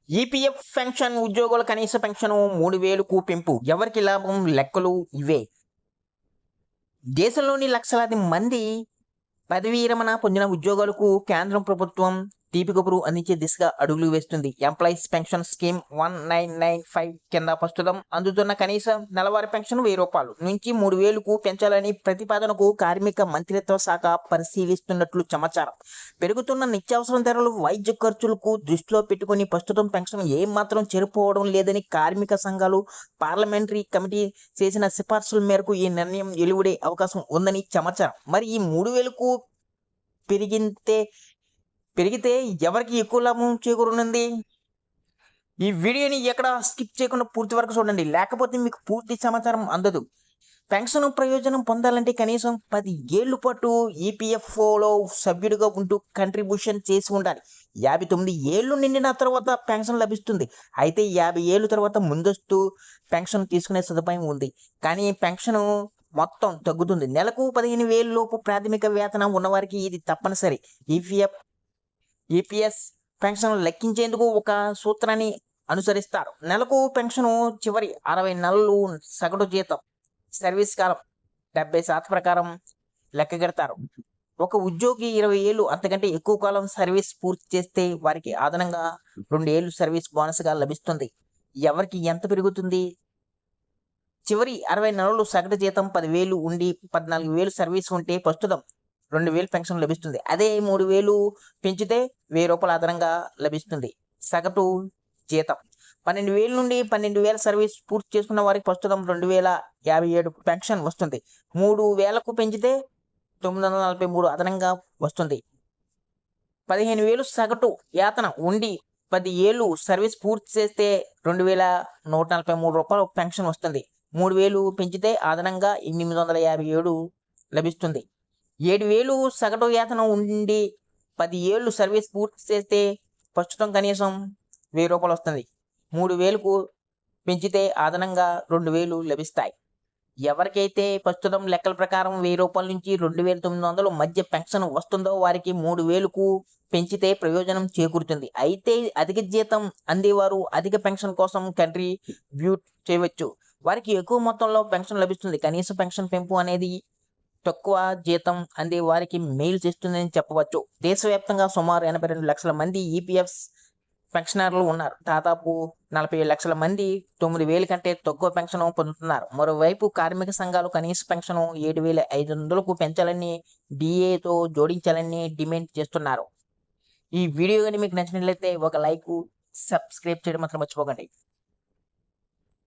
EPF pension ఉద్యోగుల కనీస pension 3000కు పెంపు ఎవరికి లాభం లెక్కలు ఇవే. దేశంలోని లక్షలాది మంది పదవీ విరమణ పొందిన ఉద్యోగులకు కేంద్రం ప్రభుత్వం తీపి కబురు అందించే దిశగా అడుగులు వేస్తుంది. ఎంప్లాయీస్ పెన్షన్ స్కీమ్ 1995 కింద ప్రస్తుతం అందుతున్న కనీస నెలవారీ పెన్షన్ రూ. 1000 నుంచి 3000కు పెంచాలని ప్రతిపాదనకు కార్మిక మంత్రిత్వ శాఖ పరిశీలిస్తున్నట్లు సమాచారం. పెరుగుతున్న నిత్యావసర ధరలు, వైద్య ఖర్చులకు దృష్టిలో పెట్టుకుని ప్రస్తుతం పెన్షన్ ఏమాత్రం చేరిపోవడం లేదని కార్మిక సంఘాలు పార్లమెంటరీ కమిటీ చేసిన సిఫార్సుల మేరకు ఈ నిర్ణయం వెలువడే అవకాశం ఉందని సమాచారం. మరి ఈ 3000కు పెరిగితే ఎవరికి ఎక్కువ లాభం చేకూరనుంది? ఈ వీడియోని ఎక్కడ స్కిప్ చేయకుండా పూర్తి వరకు చూడండి, లేకపోతే మీకు పూర్తి సమాచారం అందదు. పెన్షన్ ప్రయోజనం పొందాలంటే కనీసం 10 ఏళ్ల పాటు ఈపీఎఫ్ఓలో సభ్యుడిగా ఉంటూ కంట్రిబ్యూషన్ చేసి ఉండాలి. 59 ఏళ్ళు నిండిన తర్వాత పెన్షన్ లభిస్తుంది. అయితే 50 ఏళ్ళ తర్వాత ముందస్తు పెన్షన్ తీసుకునే సదుపాయం ఉంది. కానీ పెన్షన్ మొత్తం తగ్గుతుంది. నెలకు 15,000 లోపు ప్రాథమిక వేతనం ఉన్నవారికి ఇది తప్పనిసరి. ఈపీఎస్ పెన్షన్ లెక్కించేందుకు ఒక సూత్రాన్ని అనుసరిస్తారు. నెలకు పెన్షన్ చివరి 60 నెలలు సగటు జీతం, సర్వీస్ కాలం 70% ప్రకారం లెక్కగడతారు. ఒక ఉద్యోగి 20 ఏళ్ళు అంతకంటే ఎక్కువ కాలం సర్వీస్ పూర్తి చేస్తే వారికి అదనంగా 2 ఏళ్ళు సర్వీస్ బోనస్గా లభిస్తుంది. ఎవరికి ఎంత పెరుగుతుంది? చివరి 60 నెలలు సగటు జీతం 10,000 ఉండి 14,000 సర్వీస్ ఉంటే ప్రస్తుతం 2,000 పెన్షన్ లభిస్తుంది. అదే 3,000 పెంచితే రూ. 1,000 అదనంగా లభిస్తుంది. సగటు జీతం 12,000 నుండి 12,000 సర్వీస్ పూర్తి చేసుకున్న వారికి ప్రస్తుతం 2,057 పెన్షన్ వస్తుంది. 3,000కు పెంచితే 943 అదనంగా వస్తుంది. 15,000 సగటు వేతనం ఉండి 10 ఏళ్ళు సర్వీస్ పూర్తి చేస్తే రూ. 2,143 పెన్షన్ వస్తుంది. 3,000 పెంచితే అదనంగా 857 లభిస్తుంది. 7,000 సగటు వేతనం ఉండి 10 ఏళ్ళు సర్వీస్ పూర్తి చేస్తే ప్రస్తుతం కనీసం రూ. 1,000 వస్తుంది. 3,000కు పెంచితే అదనంగా 2,000 లభిస్తాయి. ఎవరికైతే ప్రస్తుతం లెక్కల ప్రకారం రూ. 1,000 నుంచి 2,900 మధ్య పెన్షన్ వస్తుందో వారికి 3,000కు పెంచితే ప్రయోజనం చేకూరుతుంది. అయితే అధిక జీతం అందేవారు అధిక పెన్షన్ కోసం కంట్రిబ్యూట్ చేయవచ్చు. వారికి ఎక్కువ మొత్తంలో పెన్షన్ లభిస్తుంది. కనీస పెన్షన్ పెంపు అనేది తక్కువ జీతం అందే వారికి మేలు చేస్తుందని చెప్పవచ్చు. దేశవ్యాప్తంగా సుమారు 82 లక్షల మంది ఈపీఎఫ్ పెన్షనర్లు ఉన్నారు. దాదాపు 47 లక్షల మంది 9,000 కంటే తక్కువ పెన్షన్ పొందుతున్నారు. మరోవైపు కార్మిక సంఘాలు కనీస పెన్షన్ 7,500కు పెంచాలని, డిఏతో జోడించాలని డిమాండ్ చేస్తున్నారు. ఈ వీడియో కానీ మీకు నచ్చినట్లయితే ఒక లైక్, సబ్స్క్రైబ్ చేయడం మాత్రం మర్చిపోకండి.